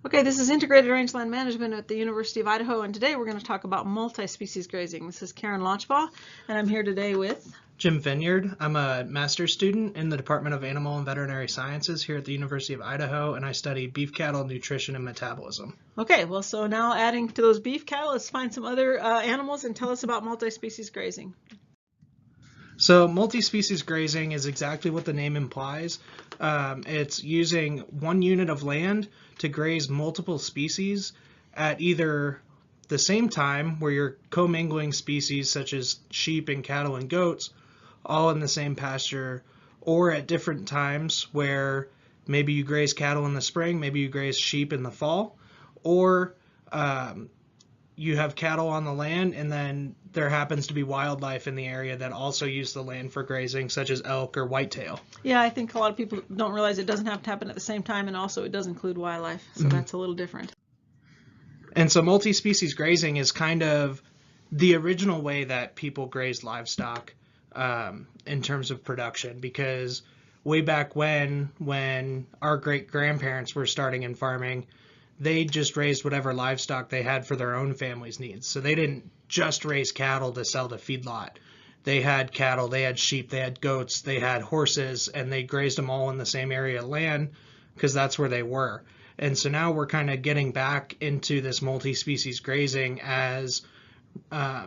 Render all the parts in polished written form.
Okay, this is Integrated Rangeland Management at the University of Idaho, and today we're going to talk about multi-species grazing. This is Karen Launchbaugh, and I'm here today with Jim Vineyard. I'm a master's student in the Department of Animal and Veterinary Sciences here at the University of Idaho, and I study beef cattle nutrition and metabolism. Okay, well, so now adding to those beef cattle, let's find some other animals and tell us about multi-species grazing. So multi-species grazing is exactly what the name implies. It's using one unit of land to graze multiple species at either the same time, where you're commingling species such as sheep and cattle and goats all in the same pasture, or at different times where maybe you graze cattle in the spring, maybe you graze sheep in the fall, or you have cattle on the land and then there happens to be wildlife in the area that also use the land for grazing, such as elk or whitetail. Yeah, I think a lot of people don't realize it doesn't have to happen at the same time, and also it does include wildlife, so that's a little different. And so multi-species grazing is kind of the original way that people grazed livestock in terms of production, because way back when our great-grandparents were starting in farming, they just raised whatever livestock they had for their own family's needs. So they didn't just raise cattle to sell to feedlot. They had cattle, they had sheep, they had goats, they had horses, and they grazed them all in the same area of land because that's where they were. And so now we're kind of getting back into this multi-species grazing as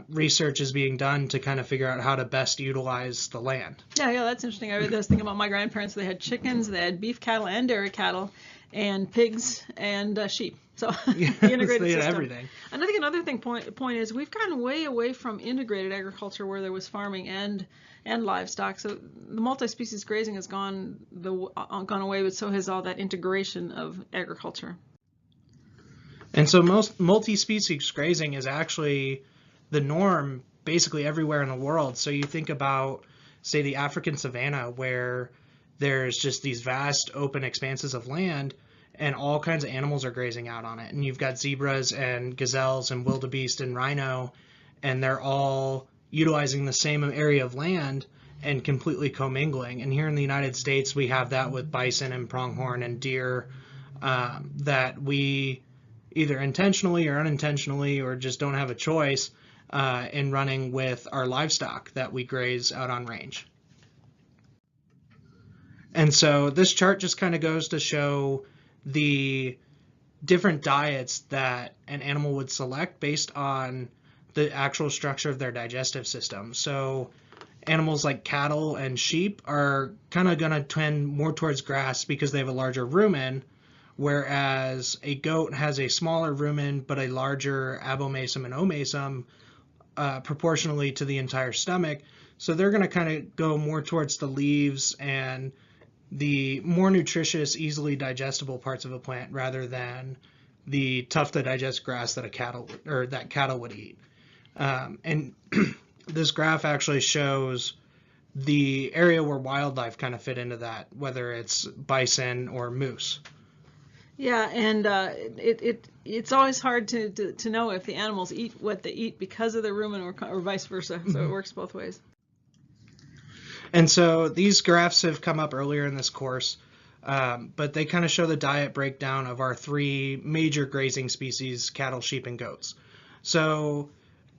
research is being done to kind of figure out how to best utilize the land. Yeah, that's interesting. I was thinking about my grandparents. They had chickens, they had beef cattle and dairy cattle, and pigs and sheep. So the integrated they had system. everything. And I think another point is we've gotten way away from integrated agriculture where there was farming and livestock. So the multi-species grazing has gone away, but so has all that integration of agriculture. And so most multi-species grazing is actually the norm basically everywhere in the world. So you think about, say, the African savanna, where there's just these vast open expanses of land and all kinds of animals are grazing out on it. And you've got zebras and gazelles and wildebeest and rhino, and they're all utilizing the same area of land and completely commingling. And here in the United States, we have that with bison and pronghorn and deer, that we either intentionally or unintentionally or just don't have a choice in running with our livestock that we graze out on range. And so this chart just kind of goes to show the different diets that an animal would select based on the actual structure of their digestive system. So animals like cattle and sheep are kind of going to tend more towards grass because they have a larger rumen, whereas a goat has a smaller rumen but a larger abomasum and omasum proportionally to the entire stomach. So they're going to kind of go more towards the leaves and the more nutritious, easily digestible parts of a plant rather than the tough to digest grass that cattle would eat. And this graph actually shows the area where wildlife kind of fit into that, whether it's bison or moose. Yeah, and it's always hard to know if the animals eat what they eat because of the rumen or vice versa. So it works both ways. And so these graphs have come up earlier in this course, but they kind of show the diet breakdown of our three major grazing species: cattle, sheep, and goats. So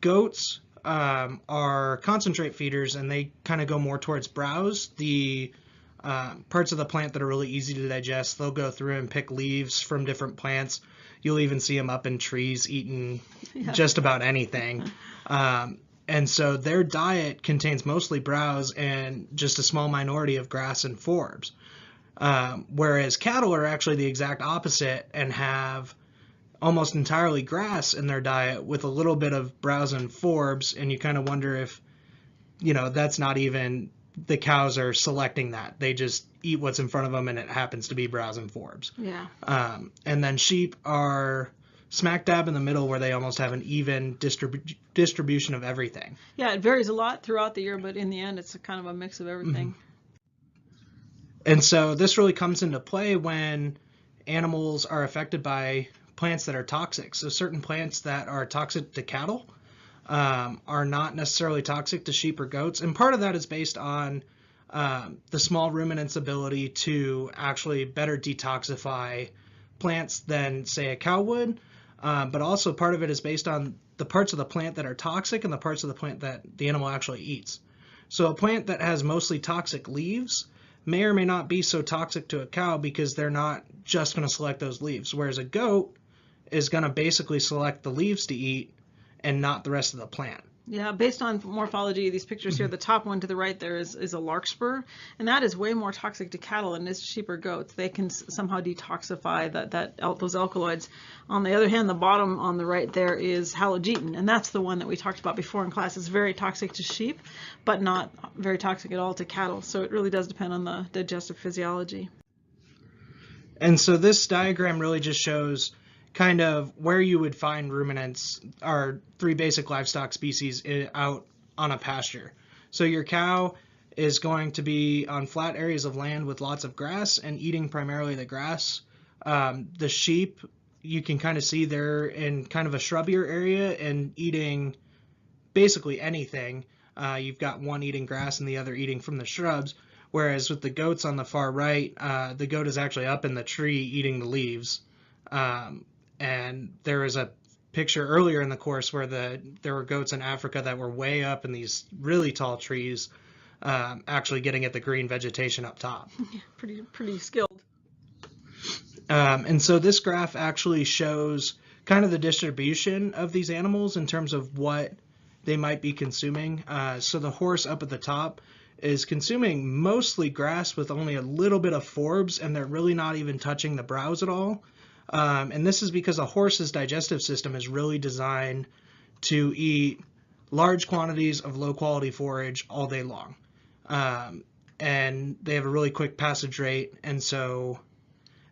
goats are concentrate feeders, and they kind of go more towards browse, the parts of the plant that are really easy to digest. They'll go through and pick leaves from different plants. You'll even see them up in trees eating just about anything. And so their diet contains mostly browse and just a small minority of grass and forbs. Whereas cattle are actually the exact opposite and have almost entirely grass in their diet with a little bit of browse and forbs. And you kind of wonder if, that's not even the cows are selecting that. They just eat what's in front of them and it happens to be browse and forbs. Yeah. And then sheep are smack dab in the middle, where they almost have an even distribution of everything. Yeah, it varies a lot throughout the year, but in the end, it's kind of a mix of everything. And so this really comes into play when animals are affected by plants that are toxic. So certain plants that are toxic to cattle are not necessarily toxic to sheep or goats. And part of that is based on the small ruminant's ability to actually better detoxify plants than, say, a cow would, but also part of it is based on the parts of the plant that are toxic and the parts of the plant that the animal actually eats. So a plant that has mostly toxic leaves may or may not be so toxic to a cow because they're not just going to select those leaves, whereas a goat is going to basically select the leaves to eat and not the rest of the plant. Yeah, based on morphology, these pictures here, the top one to the right there is a larkspur, and that is way more toxic to cattle than it is to sheep or goats. They can somehow detoxify those alkaloids. On the other hand, the bottom on the right there is halogeton, and that's the one that we talked about before in class. It's very toxic to sheep, but not very toxic at all to cattle. So it really does depend on the digestive physiology. And so this diagram really just shows kind of where you would find ruminants, our three basic livestock species, out on a pasture. So your cow is going to be on flat areas of land with lots of grass and eating primarily the grass. The sheep, you can kind of see they're in kind of a shrubbier area and eating basically anything. You've got one eating grass and the other eating from the shrubs. Whereas with the goats on the far right, the goat is actually up in the tree eating the leaves. And there was a picture earlier in the course where there were goats in Africa that were way up in these really tall trees, actually getting at the green vegetation up top. Yeah, pretty skilled. And so this graph actually shows kind of the distribution of these animals in terms of what they might be consuming. So the horse up at the top is consuming mostly grass with only a little bit of forbs, and they're really not even touching the browse at all. And this is because a horse's digestive system is really designed to eat large quantities of low-quality forage all day long. And they have a really quick passage rate, and so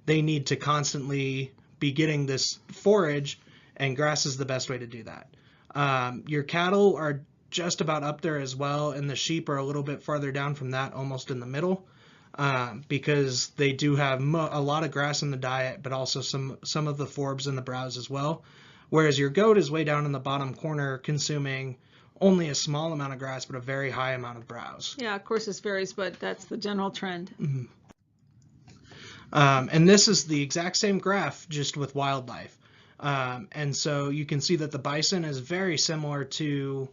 they need to constantly be getting this forage, and grass is the best way to do that. Your cattle are just about up there as well, and the sheep are a little bit farther down from that, almost in the middle. Because they do have a lot of grass in the diet, but also some of the forbs in the browse as well. Whereas your goat is way down in the bottom corner, consuming only a small amount of grass, but a very high amount of browse. Yeah, of course this varies, but that's the general trend. Mm-hmm. And this is the exact same graph, just with wildlife. And so you can see that the bison is very similar to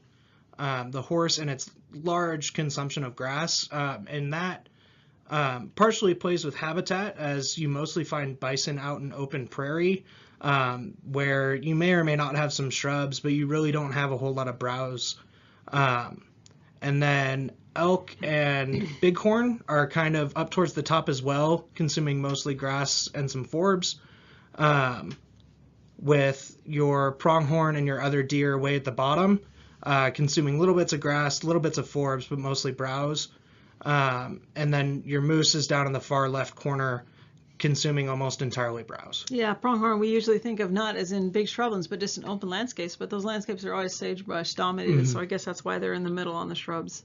the horse in its large consumption of grass, and that partially plays with habitat, as you mostly find bison out in open prairie, where you may or may not have some shrubs, but you really don't have a whole lot of browse. And then elk and bighorn are kind of up towards the top as well, consuming mostly grass and some forbs, with your pronghorn and your other deer way at the bottom, consuming little bits of grass, little bits of forbs, but mostly browse. And then your moose is down in the far left corner, consuming almost entirely browse. Yeah, pronghorn we usually think of not as in big shrublands, but just in open landscapes. But those landscapes are always sagebrush dominated, so I guess that's why they're in the middle on the shrubs.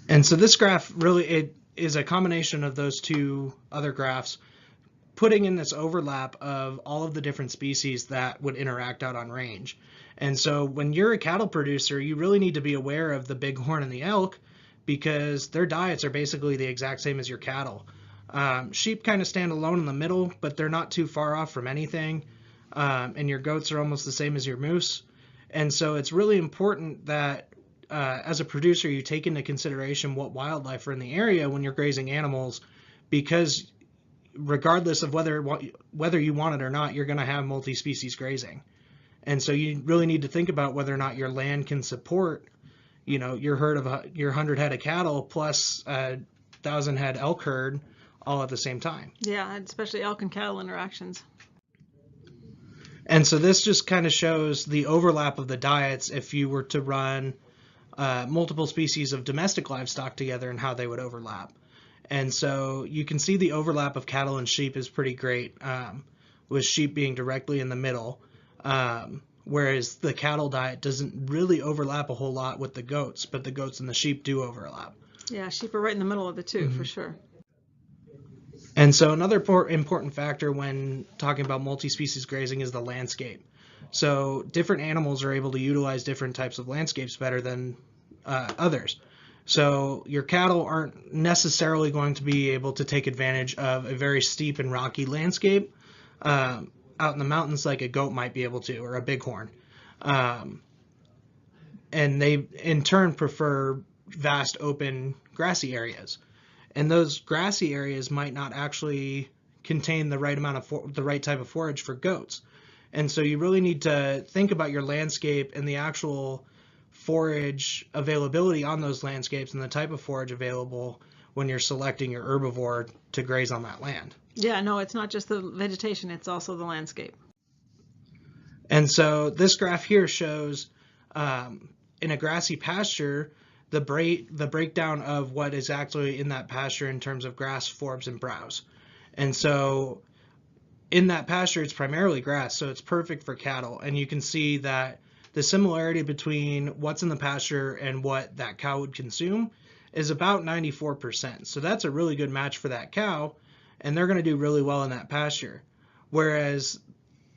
And so this graph really is a combination of those two other graphs, putting in this overlap of all of the different species that would interact out on range. And so when you're a cattle producer, you really need to be aware of the bighorn and the elk, because their diets are basically the exact same as your cattle. Sheep kind of stand alone in the middle, but they're not too far off from anything. And your goats are almost the same as your moose. And so it's really important that as a producer, you take into consideration what wildlife are in the area when you're grazing animals, because regardless of whether you want it or not, you're going to have multi-species grazing. And so you really need to think about whether or not your land can support, your herd of your 100 head of cattle plus 1,000 head elk herd all at the same time. Yeah, especially elk and cattle interactions. And so this just kind of shows the overlap of the diets if you were to run multiple species of domestic livestock together and how they would overlap. And so you can see the overlap of cattle and sheep is pretty great, with sheep being directly in the middle. Whereas the cattle diet doesn't really overlap a whole lot with the goats, but the goats and the sheep do overlap. Yeah, sheep are right in the middle of the two, for sure. And so another important factor when talking about multi-species grazing is the landscape. So different animals are able to utilize different types of landscapes better than others. So your cattle aren't necessarily going to be able to take advantage of a very steep and rocky landscape out in the mountains like a goat might be able to, or a bighorn. And they in turn prefer vast open grassy areas. And those grassy areas might not actually contain the right amount of the right type of forage for goats. And so you really need to think about your landscape and the actual forage availability on those landscapes and the type of forage available when you're selecting your herbivore to graze on that land. Yeah, no, it's not just the vegetation, it's also the landscape. And so this graph here shows in a grassy pasture the breakdown of what is actually in that pasture in terms of grass, forbs, and browse. And so in that pasture, it's primarily grass, so it's perfect for cattle. And you can see that the similarity between what's in the pasture and what that cow would consume is about 94%. So that's a really good match for that cow, and they're going to do really well in that pasture. Whereas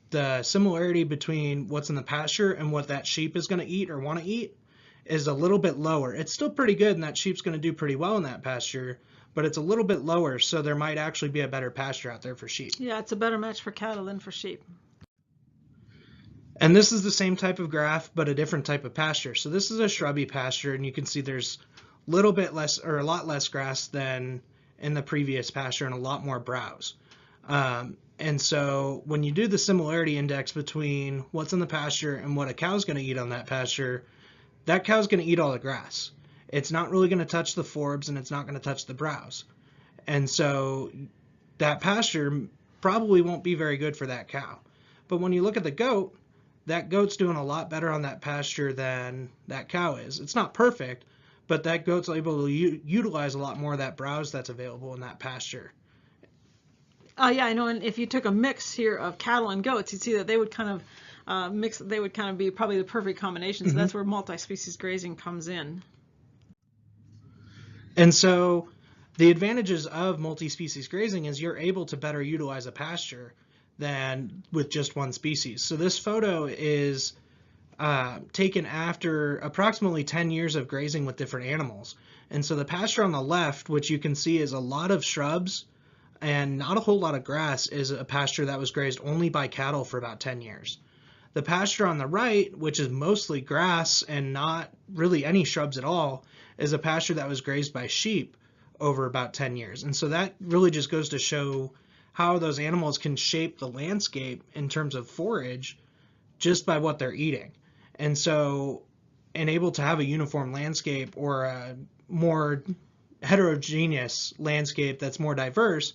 the similarity between what's in the pasture and what that sheep is going to eat or want to eat is a little bit lower. It's still pretty good, and that sheep's going to do pretty well in that pasture, but it's a little bit lower, so there might actually be a better pasture out there for sheep. Yeah, it's a better match for cattle than for sheep. And this is the same type of graph, but a different type of pasture. So this is a shrubby pasture, and you can see there's a lot less grass than in the previous pasture and a lot more browse. And so when you do the similarity index between what's in the pasture and what a cow's going to eat on that pasture, that cow's going to eat all the grass. It's not really going to touch the forbs, and it's not going to touch the browse. And so that pasture probably won't be very good for that cow. But when you look at the goat, that goat's doing a lot better on that pasture than that cow is. It's not perfect, but that goat's able to utilize a lot more of that browse that's available in that pasture. Yeah, I know. And if you took a mix here of cattle and goats, you'd see that they would kind of mix. They would kind of be probably the perfect combination. So that's where multi-species grazing comes in. And so the advantages of multi-species grazing is you're able to better utilize a pasture than with just one species. So this photo is taken after approximately 10 years of grazing with different animals. And so the pasture on the left, which you can see is a lot of shrubs and not a whole lot of grass, is a pasture that was grazed only by cattle for about 10 years. The pasture on the right, which is mostly grass and not really any shrubs at all, is a pasture that was grazed by sheep over about 10 years. And so that really just goes to show how those animals can shape the landscape in terms of forage just by what they're eating. And so, and able to have a uniform landscape or a more heterogeneous landscape that's more diverse,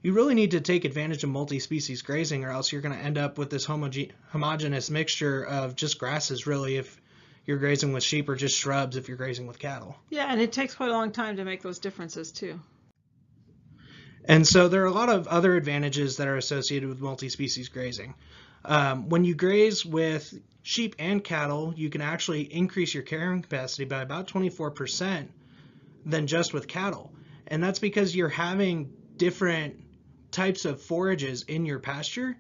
you really need to take advantage of multi-species grazing, or else you're going to end up with this homogeneous mixture of just grasses, really, if you're grazing with sheep, or just shrubs if you're grazing with cattle. Yeah, and it takes quite a long time to make those differences too. And so there are a lot of other advantages that are associated with multi-species grazing. When you graze with sheep and cattle, you can actually increase your carrying capacity by about 24% than just with cattle. And that's because you're having different types of forages in your pasture.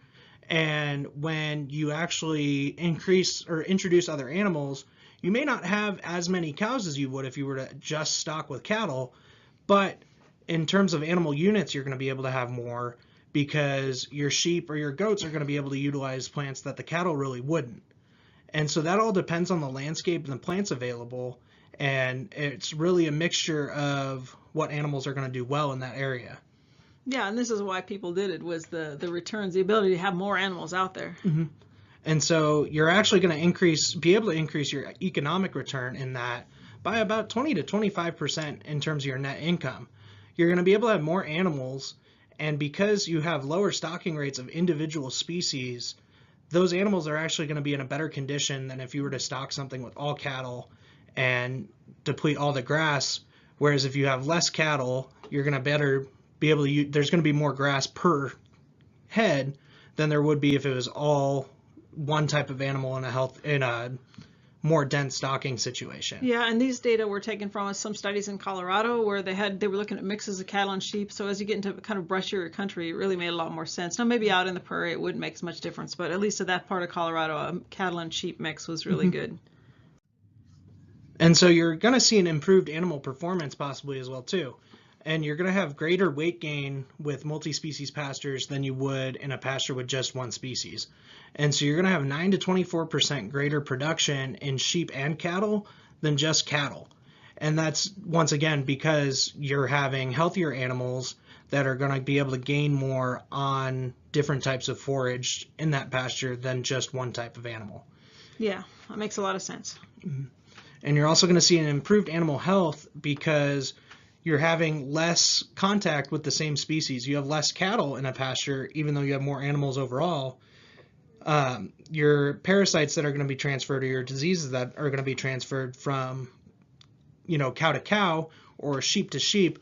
And when you actually increase or introduce other animals, you may not have as many cows as you would if you were to just stock with cattle, but in terms of animal units, you're going to be able to have more because your sheep or your goats are going to be able to utilize plants that the cattle really wouldn't. And so that all depends on the landscape and the plants available, and it's really a mixture of what animals are going to do well in that area. Yeah, and this is why people did it, was the returns, the ability to have more animals out there. Mm-hmm. And so you're actually going to be able to increase your economic return in that by about 20 to 25% in terms of your net income. You're going to be able to have more animals, and because you have lower stocking rates of individual species, those animals are actually going to be in a better condition than if you were to stock something with all cattle and deplete all the grass. Whereas if you have less cattle, you're going to better be able to there's going to be more grass per head than there would be if it was all one type of animal in a more dense stocking situation. Yeah, and these data were taken from some studies in Colorado where they were looking at mixes of cattle and sheep. So as you get into kind of brushier country, it really made a lot more sense. Now maybe out in the prairie it wouldn't make as much difference, but at least at that part of Colorado, a cattle and sheep mix was really good. And so you're going to see an improved animal performance possibly as well too. And you're going to have greater weight gain with multi-species pastures than you would in a pasture with just one species. And so you're going to have 9 to 24% greater production in sheep and cattle than just cattle. And that's, once again, because you're having healthier animals that are going to be able to gain more on different types of forage in that pasture than just one type of animal. Yeah, that makes a lot of sense. And you're also going to see an improved animal health because you're having less contact with the same species. You have less cattle in a pasture, even though you have more animals overall. Your parasites that are going to be transferred, or your diseases that are going to be transferred from, cow to cow or sheep to sheep,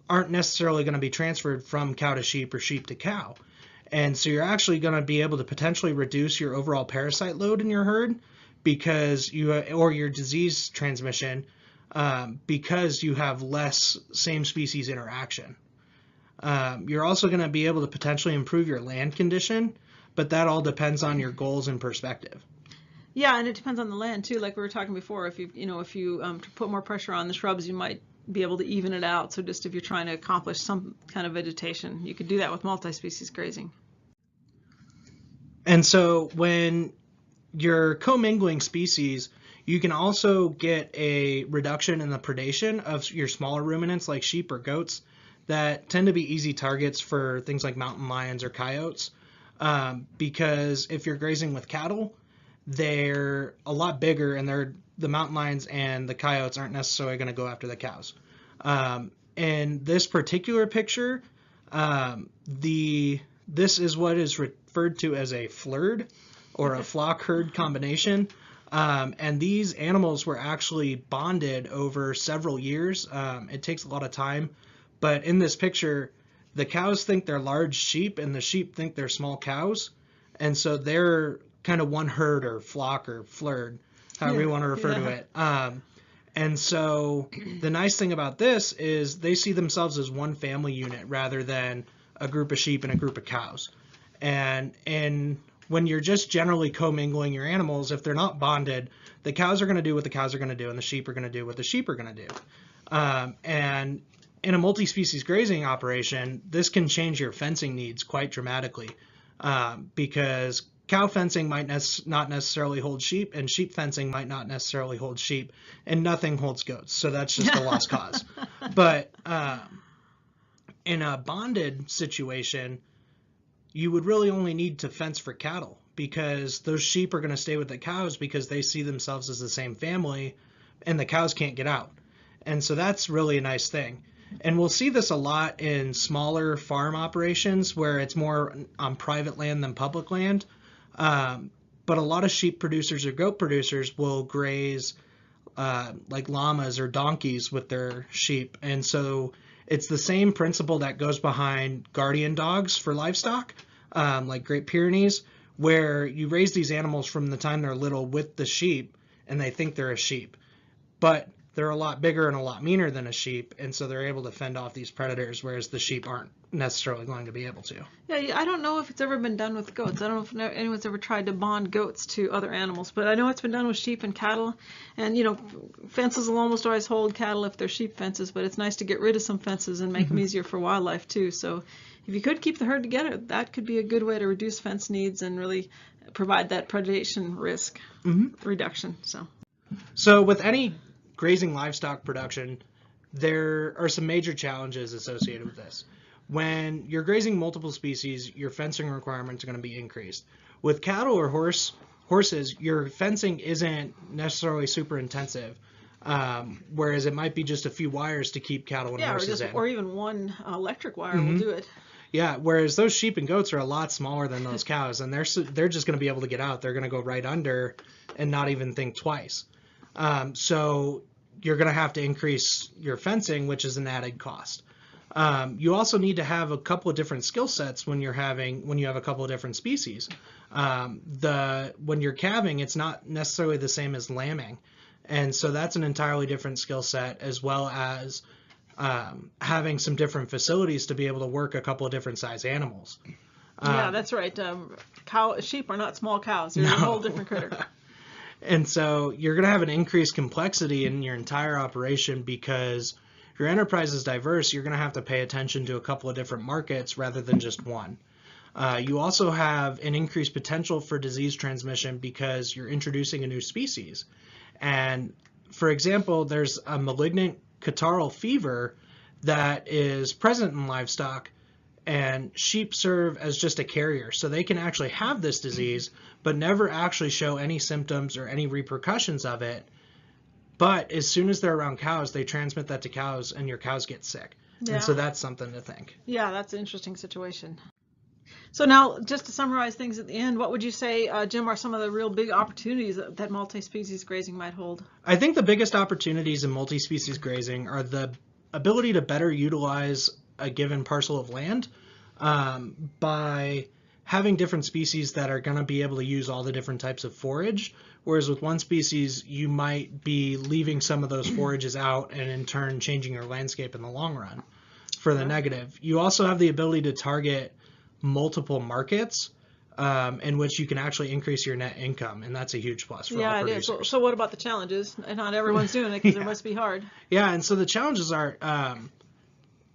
aren't necessarily going to be transferred from cow to sheep or sheep to cow. And so you're actually going to be able to potentially reduce your overall parasite load in your herd because or your disease transmission, because you have less same species interaction. You're also going to be able to potentially improve your land condition, but that all depends on your goals and perspective. Yeah, and it depends on the land too. Like we were talking before, if you put more pressure on the shrubs, you might be able to even it out. So just if you're trying to accomplish some kind of vegetation, you could do that with multi-species grazing. And so when you're commingling species, you can also get a reduction in the predation of your smaller ruminants like sheep or goats that tend to be easy targets for things like mountain lions or coyotes. Because if you're grazing with cattle, they're a lot bigger, and the mountain lions and the coyotes aren't necessarily going to go after the cows. In this particular picture, this is what is referred to as a FLIRD, or a flock herd combination. And these animals were actually bonded over several years. It takes a lot of time, but in this picture, the cows think they're large sheep and the sheep think they're small cows. And so they're kind of one herd or flock or FLIRD, however you want to refer to it. And so the nice thing about this is they see themselves as one family unit rather than a group of sheep and a group of cows. And when you're just generally commingling your animals, if they're not bonded, the cows are going to do what the cows are going to do, and the sheep are going to do what the sheep are going to do. And in a multi-species grazing operation, this can change your fencing needs quite dramatically, because cow fencing might not necessarily hold sheep, and sheep fencing might not necessarily hold sheep, and nothing holds goats. So that's just a lost cause. But in a bonded situation, you would really only need to fence for cattle, because those sheep are going to stay with the cows because they see themselves as the same family, and the cows can't get out. And so that's really a nice thing. And we'll see this a lot in smaller farm operations where it's more on private land than public land. But a lot of sheep producers or goat producers will graze like llamas or donkeys with their sheep. And so it's the same principle that goes behind guardian dogs for livestock, like Great Pyrenees, where you raise these animals from the time they're little with the sheep, and they think they're a sheep. But they're a lot bigger and a lot meaner than a sheep, and so they're able to fend off these predators, whereas the sheep aren't necessarily going to be able to. Yeah, I don't know if it's ever been done with goats. I don't know if anyone's ever tried to bond goats to other animals, but I know it's been done with sheep and cattle. And, fences will almost always hold cattle if they're sheep fences, but it's nice to get rid of some fences and make them easier for wildlife, too. So if you could keep the herd together, that could be a good way to reduce fence needs and really provide that predation risk reduction. So with any grazing livestock production, there are some major challenges associated with this. When you're grazing multiple species, your fencing requirements are going to be increased. With cattle or horses, your fencing isn't necessarily super intensive, whereas it might be just a few wires to keep cattle and horses in. Or even one electric wire will do it. Yeah, whereas those sheep and goats are a lot smaller than those cows, and they're just going to be able to get out. They're going to go right under and not even think twice. So you're going to have to increase your fencing, which is an added cost. You also need to have a couple of different skill sets when you have a couple of different species. When you're calving, it's not necessarily the same as lambing, and so that's an entirely different skill set, as well as having some different facilities to be able to work a couple of different size animals. Yeah, that's right. Sheep are not small cows. They're a whole different critter. And so you're going to have an increased complexity in your entire operation because if your enterprise is diverse, you're going to have to pay attention to a couple of different markets rather than just one. You also have an increased potential for disease transmission because you're introducing a new species. And for example, there's a malignant catarrhal fever that is present in livestock, and sheep serve as just a carrier. So they can actually have this disease, but never actually show any symptoms or any repercussions of it. But as soon as they're around cows, they transmit that to cows, and your cows get sick. Yeah. And so that's something to think. Yeah, that's an interesting situation. So now, just to summarize things at the end, what would you say, Jim, are some of the real big opportunities that multi-species grazing might hold? I think the biggest opportunities in multi-species grazing are the ability to better utilize a given parcel of land by having different species that are going to be able to use all the different types of forage, whereas with one species you might be leaving some of those forages out and in turn changing your landscape in the long run for the negative. You also have the ability to target multiple markets in which you can actually increase your net income, and that's a huge plus for all producers. It is. So what about the challenges? And not everyone's doing it because it must be hard. Yeah, and so the challenges are,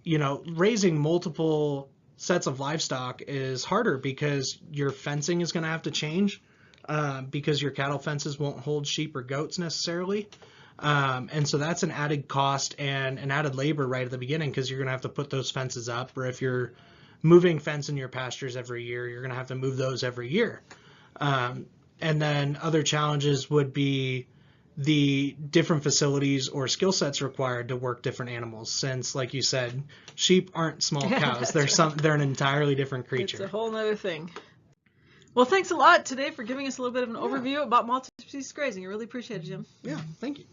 raising multiple sets of livestock is harder because your fencing is going to have to change because your cattle fences won't hold sheep or goats necessarily. And so that's an added cost and an added labor right at the beginning because you're going to have to put those fences up, or if you're moving fence in your pastures every year, you're going to have to move those every year. And then other challenges would be the different facilities or skill sets required to work different animals, since, like you said, sheep aren't small cows. They're an entirely different creature. It's a whole other thing. Well, thanks a lot today for giving us a little bit of an overview about multi-species grazing. I really appreciate it, Jim. Yeah, thank you.